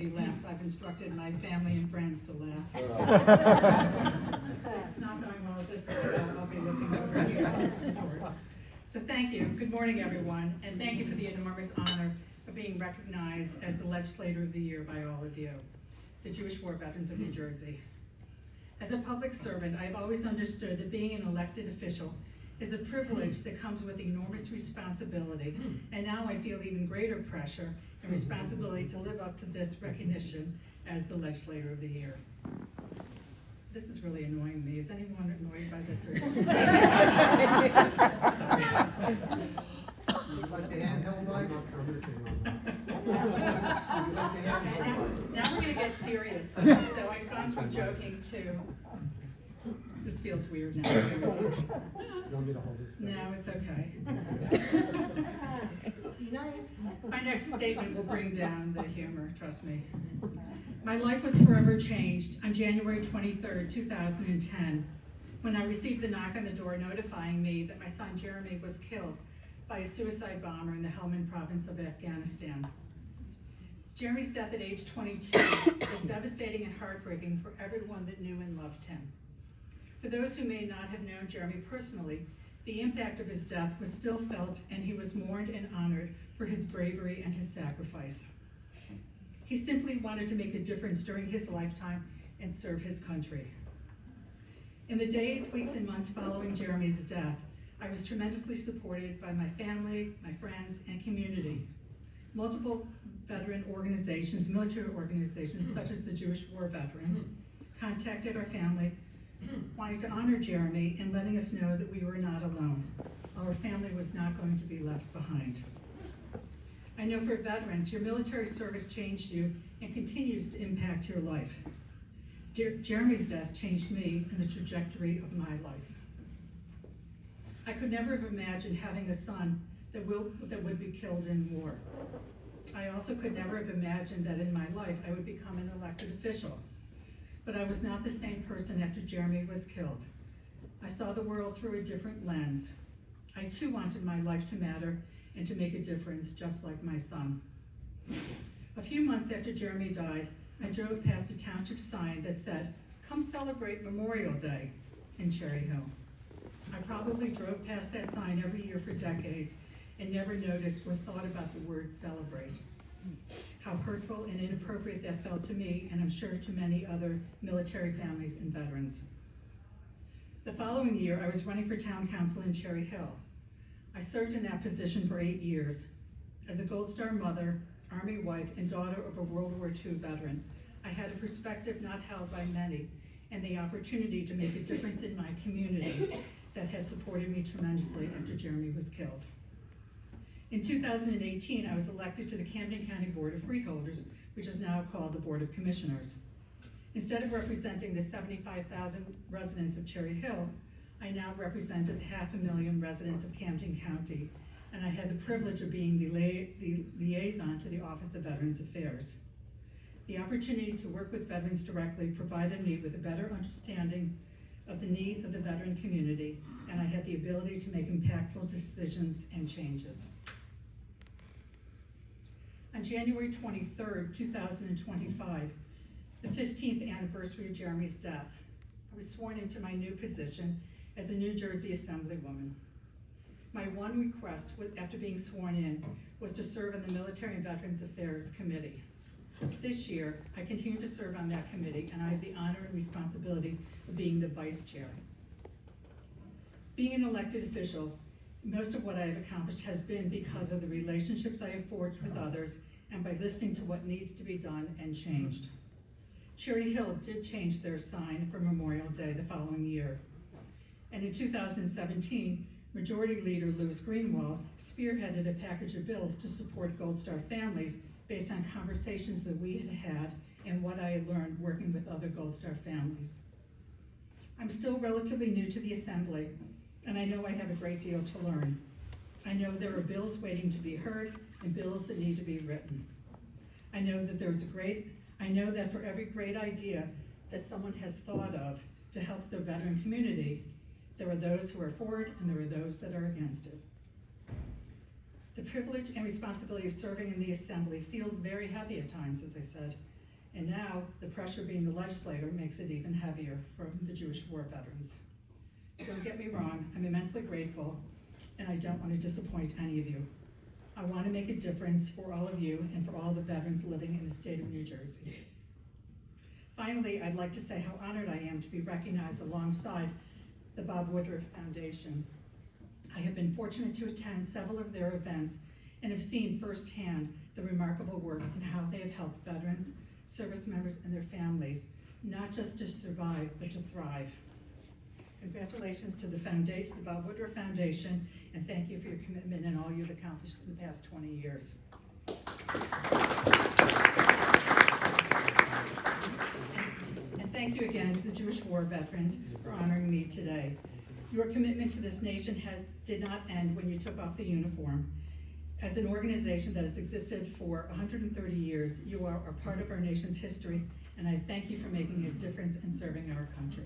nobody laughs. I've instructed my family and friends to laugh. It's not going well this way. I'll be looking over here. So thank you. Good morning, everyone, and thank you for the enormous honor of being recognized as the Legislator of the Year by all of you, the Jewish War Veterans of New Jersey. As a public servant, I've always understood that being an elected official is a privilege that comes with enormous responsibility, and now I feel even greater pressure and responsibility to live up to this recognition as the Legislator of the Year. This is really annoying me. Is anyone annoyed by this? Sorry. It's like the handheld mic. Now we're gonna get serious. So I've gone from joking to, this feels weird now. You want me to hold it? No, it's okay. My next statement will bring down the humor, trust me. My life was forever changed on January 23rd, 2010, when I received the knock on the door notifying me that my son Jeremy was killed by a suicide bomber in the Helmand province of Afghanistan. Jeremy's death at age 22 was devastating and heartbreaking for everyone that knew and loved him. For those who may not have known Jeremy personally, the impact of his death was still felt, and he was mourned and honored for his bravery and his sacrifice. He simply wanted to make a difference during his lifetime and serve his country. In the days, weeks, and months following Jeremy's death, I was tremendously supported by my family, my friends, and community. Multiple veteran organizations, military organizations, such as the Jewish War Veterans, contacted our family, wanting to honor Jeremy and letting us know that we were not alone. Our family was not going to be left behind. I know for veterans, your military service changed you and continues to impact your life. Jeremy's death changed me and the trajectory of my life. I could never have imagined having a son that would be killed in war. I also could never have imagined that in my life I would become an elected official. But I was not the same person after Jeremy was killed. I saw the world through a different lens. I too wanted my life to matter and to make a difference, just like my son. A few months after Jeremy died, I drove past a township sign that said, "Come celebrate Memorial Day" in Cherry Hill. I probably drove past that sign every year for decades and never noticed or thought about the word celebrate. How hurtful and inappropriate that felt to me, and I'm sure to many other military families and veterans. The following year, I was running for town council in Cherry Hill. I served in that position for 8 years. As a Gold Star mother, Army wife, and daughter of a World War II veteran, I had a perspective not held by many, and the opportunity to make a difference in my community that had supported me tremendously after Jeremy was killed. In 2018, I was elected to the Camden County Board of Freeholders, which is now called the Board of Commissioners. Instead of representing the 75,000 residents of Cherry Hill, I now represented the 500,000 residents of Camden County, and I had the privilege of being the liaison to the Office of Veterans Affairs. The opportunity to work with veterans directly provided me with a better understanding of the needs of the veteran community, and I had the ability to make impactful decisions and changes. On January 23rd, 2025, the 15th anniversary of Jeremy's death, I was sworn into my new position as a New Jersey Assemblywoman. My one request after being sworn in was to serve on the Military and Veterans Affairs Committee. This year, I continue to serve on that committee, and I have the honor and responsibility of being the vice chair. Being an elected official, most of what I have accomplished has been because of the relationships I have forged with others and by listening to what needs to be done and changed. Cherry Hill did change their sign for Memorial Day the following year. And in 2017, Majority Leader Louis Greenwald spearheaded a package of bills to support Gold Star families based on conversations that we had had and what I had learned working with other Gold Star families. I'm still relatively new to the Assembly, and I know I have a great deal to learn. I know there are bills waiting to be heard and bills that need to be written. I know that for every great idea that someone has thought of to help the veteran community, there are those who are for it and there are those that are against it. The privilege and responsibility of serving in the assembly feels very heavy at times, as I said. And now, the pressure being the legislator makes it even heavier from the Jewish war veterans. Don't get me wrong, I'm immensely grateful, and I don't want to disappoint any of you. I want to make a difference for all of you and for all the veterans living in the state of New Jersey. Finally, I'd like to say how honored I am to be recognized alongside the Bob Woodruff Foundation. I have been fortunate to attend several of their events and have seen firsthand the remarkable work and how they have helped veterans, service members, and their families, not just to survive, but to thrive. Congratulations to the foundation, the Bob Woodruff Foundation, and thank you for your commitment and all you've accomplished in the past 20 years. And thank you again to the Jewish war veterans for honoring me today. Your commitment to this nation did not end when you took off the uniform. As an organization that has existed for 130 years, you are a part of our nation's history, and I thank you for making a difference in serving our country.